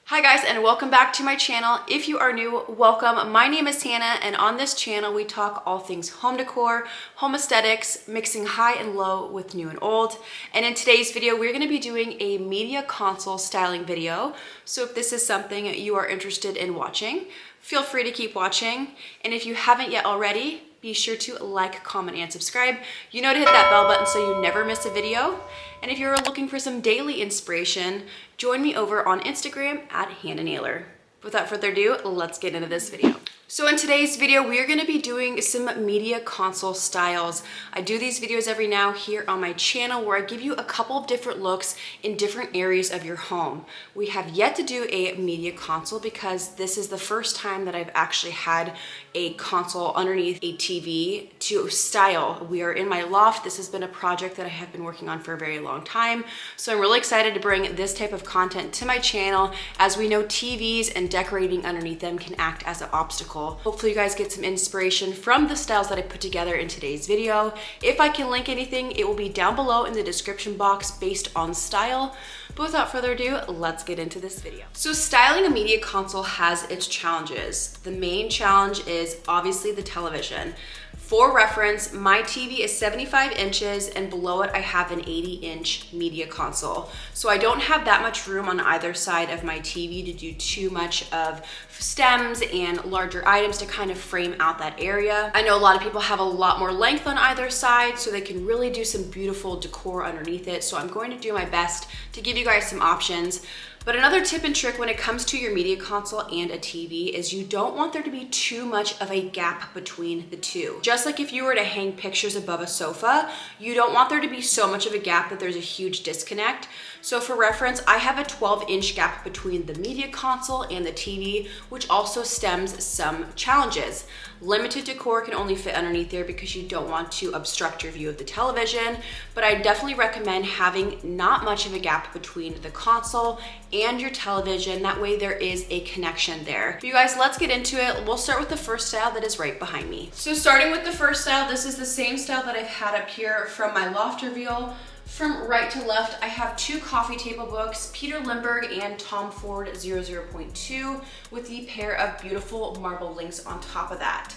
Hi guys, and welcome back to my channel. If you are new, welcome. My name is Hannah, and on this channel we talk all things home decor, home aesthetics, mixing high and low with new and old. And in today's video, we're going to be doing a media console styling video. So if this is something you are interested in watching, feel free to keep watching. And if you haven't yet already, be sure to like, comment, and subscribe. You know to hit that bell button so you never miss a video. And if you're looking for some daily inspiration, join me over on Instagram at Hannah Naylor. Without further ado, let's get into this video. So in today's video, we are going to be doing some media console styles. I do these videos every now here on my channel where I give you a couple of different looks in different areas of your home. We have yet to do a media console because this is the first time that I've actually had a console underneath a TV to style. We are in my loft. This has been a project that I have been working on for a very long time. So I'm really excited to bring this type of content to my channel. As we know, TVs and decorating underneath them can act as an obstacle. Hopefully you guys get some inspiration from the styles that I put together in today's video. If I can link anything, it will be down below in the description box based on style. But without further ado, let's get into this video. So styling a media console has its challenges. The main challenge is obviously the television. For reference, my TV is 75 inches and below it I have an 80-inch media console. So I don't have that much room on either side of my TV to do too much of stems and larger items to kind of frame out that area. I know a lot of people have a lot more length on either side, so they can really do some beautiful decor underneath it. So I'm going to do my best to give you guys some options. But another tip and trick when it comes to your media console and a TV is you don't want there to be too much of a gap between the two. Just like if you were to hang pictures above a sofa, you don't want there to be so much of a gap that there's a huge disconnect. So for reference, I have a 12-inch gap between the media console and the TV, which also stems some challenges. Limited decor can only fit underneath there because you don't want to obstruct your view of the television, but I definitely recommend having not much of a gap between the console and your television. That way there is a connection there. But you guys, let's get into it. We'll start with the first style that is right behind me. So starting with the first style, this is the same style that I've had up here from my loft reveal. From right to left, I have two coffee table books, Peter Lindbergh and Tom Ford 00.2, with the pair of beautiful marble links on top of that.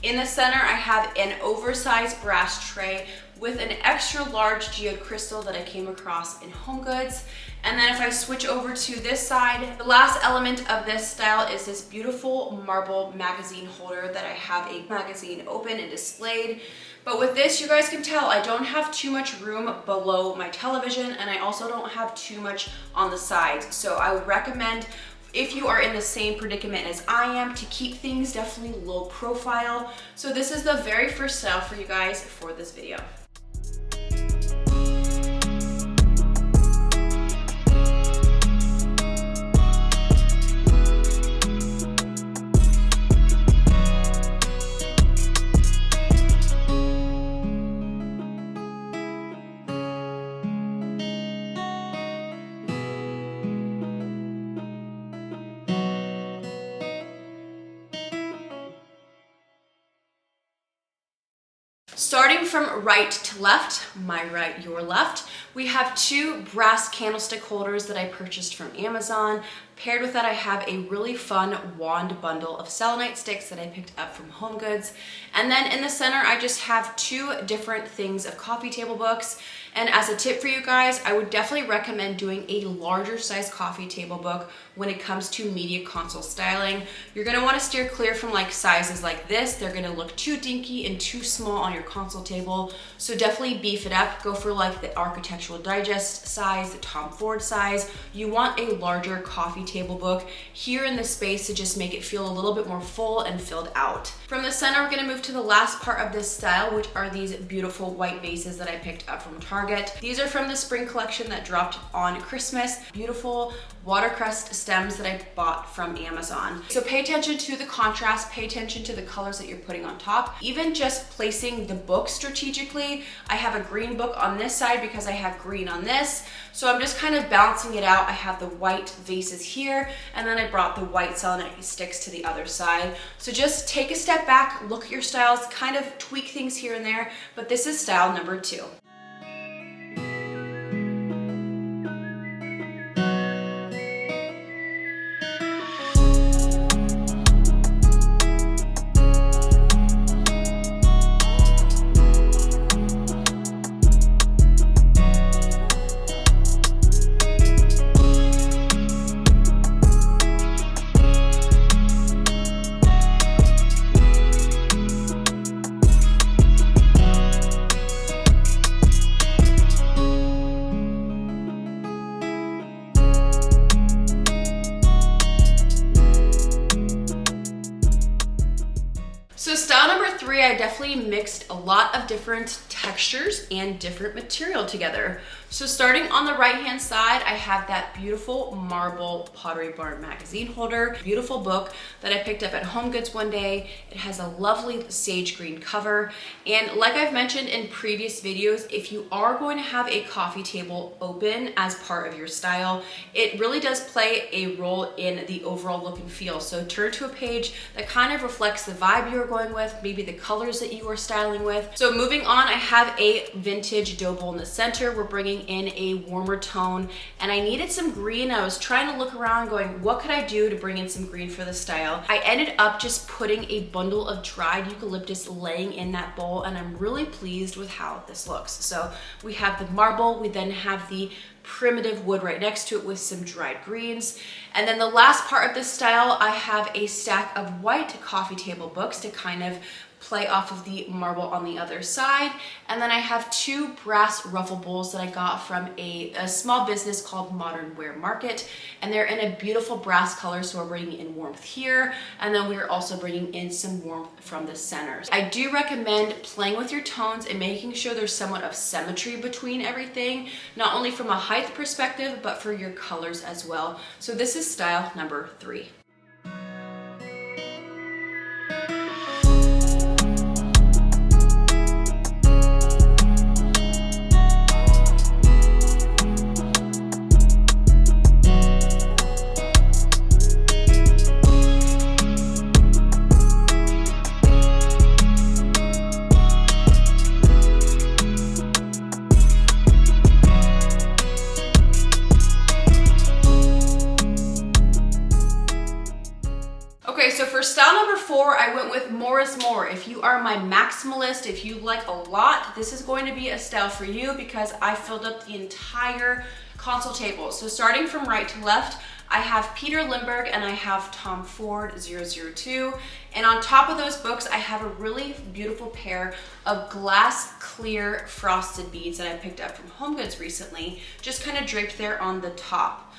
In the center, I have an oversized brass tray with an extra large geode crystal that I came across in HomeGoods. And then if I switch over to this side, the last element of this style is this beautiful marble magazine holder that I have a magazine open and displayed. But with this, you guys can tell I don't have too much room below my television, and I also don't have too much on the sides. So I would recommend, if you are in the same predicament as I am, to keep things definitely low profile. So this is the very first style for you guys for this video. Starting from right to left, my right, your left, we have two brass candlestick holders that I purchased from Amazon. Paired with that, I have a really fun wand bundle of selenite sticks that I picked up from HomeGoods. And then in the center, I just have two different things of coffee table books. And as a tip for you guys, I would definitely recommend doing a larger size coffee table book when it comes to media console styling. You're gonna wanna steer clear from like sizes like this. They're gonna look too dinky and too small on your console table. So definitely beef it up. Go for like the Architectural Digest size, the Tom Ford size. You want a larger coffee table book here in the space to just make it feel a little bit more full and filled out. From the center, we're gonna move to the last part of this style, which are these beautiful white vases that I picked up from Target. These are from the spring collection that dropped on Christmas. Beautiful watercress stems that I bought from Amazon. So pay attention to the contrast, pay attention to the colors that you're putting on top. Even just placing the book strategically, I have a green book on this side because I have green on this. So I'm just kind of balancing it out. I have the white vases here, and then I brought the white selenite sticks to the other side. So just take a step back, look at your styles, kind of tweak things here and there, but this is style number 2. 3, I definitely mixed a lot of different textures and different material together. So starting on the right hand side, I have that beautiful marble Pottery Barn magazine holder, beautiful book that I picked up at Home Goods one day. It has a lovely sage green cover. And like I've mentioned in previous videos, if you are going to have a coffee table open as part of your style, it really does play a role in the overall look and feel. So turn to a page that kind of reflects the vibe you're going with, maybe the colors that you are styling with. So moving on, I have a vintage dough bowl in the center. We're bringing in a warmer tone, and I needed some green. I was trying to look around going, what could I do to bring in some green for the style? I ended up just putting a bundle of dried eucalyptus laying in that bowl, and I'm really pleased with how this looks. So we have the marble, we then have the primitive wood right next to it with some dried greens. And then the last part of this style, I have a stack of white coffee table books to kind of play off of the marble on the other side. And then I have 2 brass ruffle bowls that I got from a small business called Modern Ware Market. And they're in a beautiful brass color, so we're bringing in warmth here. And then we're also bringing in some warmth from the centers. I do recommend playing with your tones and making sure there's somewhat of symmetry between everything, not only from a height perspective, but for your colors as well. So this is style number 3. So for style number 4, I went with more is more. If you are my maximalist, if you like a lot, this is going to be a style for you because I filled up the entire console table. So starting from right to left, I have Peter Lindbergh and I have Tom Ford 002. And on top of those books, I have a really beautiful pair of glass clear frosted beads that I picked up from Home Goods recently, just kind of draped there on the top.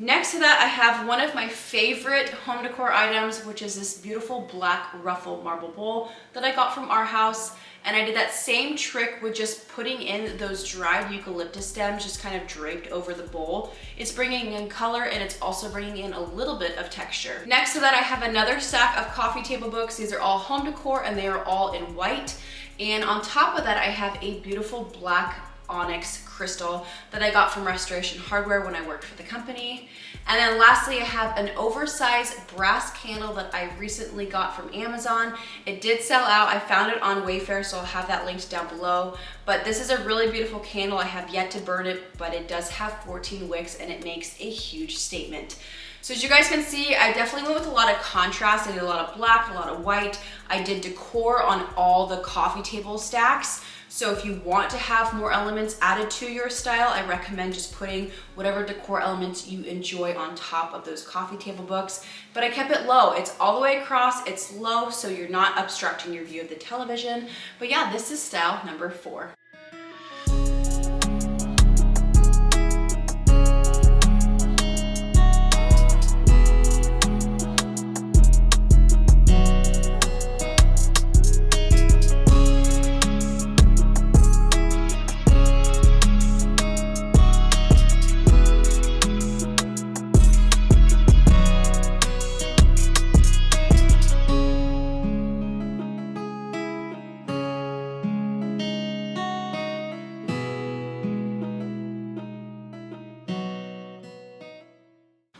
Next to that, I have one of my favorite home decor items, which is this beautiful black ruffle marble bowl that I got from our house. And I did that same trick with just putting in those dried eucalyptus stems, just kind of draped over the bowl. It's bringing in color and it's also bringing in a little bit of texture. Next to that, I have another stack of coffee table books. These are all home decor and they are all in white. And on top of that, I have a beautiful black onyx crystal that I got from Restoration Hardware when I worked for the company. And then lastly, I have an oversized brass candle that I recently got from Amazon. It did sell out. I found it on Wayfair, so I'll have that linked down below. But this is a really beautiful candle. I have yet to burn it, but it does have 14 wicks and it makes a huge statement. So as you guys can see, I definitely went with a lot of contrast. I did a lot of black, a lot of white. I did decor on all the coffee table stacks. So if you want to have more elements added to your style, I recommend just putting whatever decor elements you enjoy on top of those coffee table books. But I kept it low. It's all the way across, it's low, so you're not obstructing your view of the television. But yeah, this is style number 4.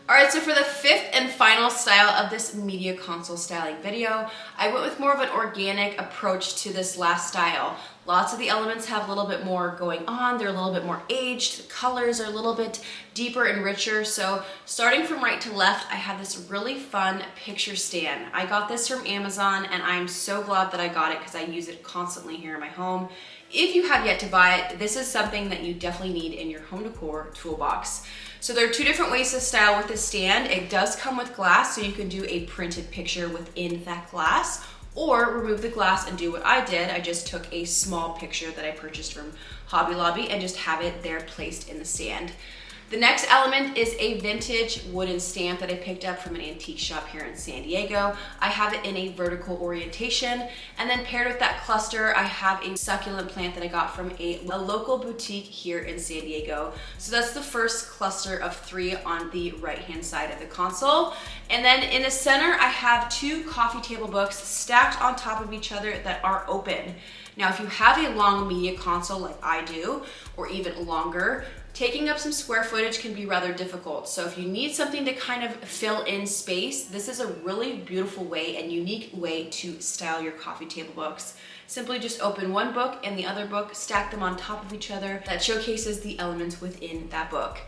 Alright, so for the 5th and final style of this media console styling video, I went with more of an organic approach to this last style. Lots of the elements have a little bit more going on, they're a little bit more aged, the colors are a little bit deeper and richer. So starting from right to left, I have this really fun picture stand. I got this from Amazon and I'm so glad that I got it because I use it constantly here in my home. If you have yet to buy it, this is something that you definitely need in your home decor toolbox. So there are 2 different ways to style with this stand. It does come with glass, so you can do a printed picture within that glass, or remove the glass and do what I did. I just took a small picture that I purchased from Hobby Lobby and just have it there placed in the stand. The next element is a vintage wooden stamp that I picked up from an antique shop here in San Diego. I have it in a vertical orientation, and then paired with that cluster, I have a succulent plant that I got from a local boutique here in San Diego. So that's the first cluster of 3 on the right-hand side of the console. And then in the center, I have 2 coffee table books stacked on top of each other that are open. Now, if you have a long media console like I do, or even longer, taking up some square footage can be rather difficult. So if you need something to kind of fill in space, this is a really beautiful way and unique way to style your coffee table books. Simply just open one book and the other book, stack them on top of each other. That showcases the elements within that book.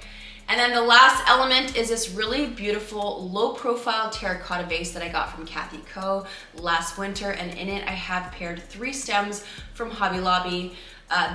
And then the last element is this really beautiful low profile terracotta vase that I got from Kathy Co. last winter, and in it I have paired 3 stems from Hobby Lobby.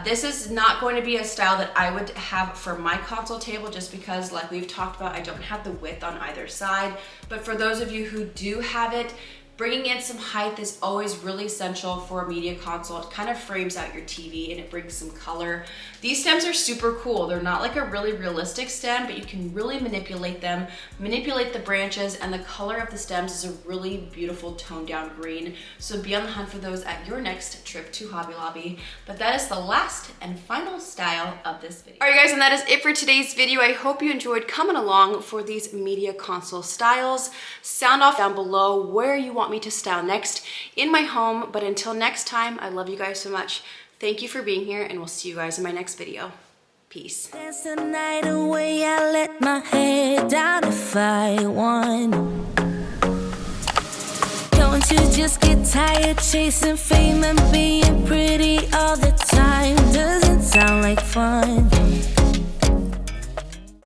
This is not going to be a style that I would have for my console table, just because, like we've talked about, I don't have the width on either side. But for those of you who do have it, bringing in some height is always really essential for a media console. It kind of frames out your TV and it brings some color. These stems are super cool. They're not like a really realistic stem, but you can really manipulate them, manipulate the branches, and the color of the stems is a really beautiful toned down green. So be on the hunt for those at your next trip to Hobby Lobby. But that is the last and final style of this video. All right guys, and that is it for today's video. I hope you enjoyed coming along for these media console styles. Sound off down below where you want me to style next in my home. But until next time, I love you guys so much. Thank you for being here, and we'll see you guys in my next video. Peace. Dance the night away, I let my head down if I won. Don't you just get tired chasing fame and being pretty all the time? Doesn't sound like fun.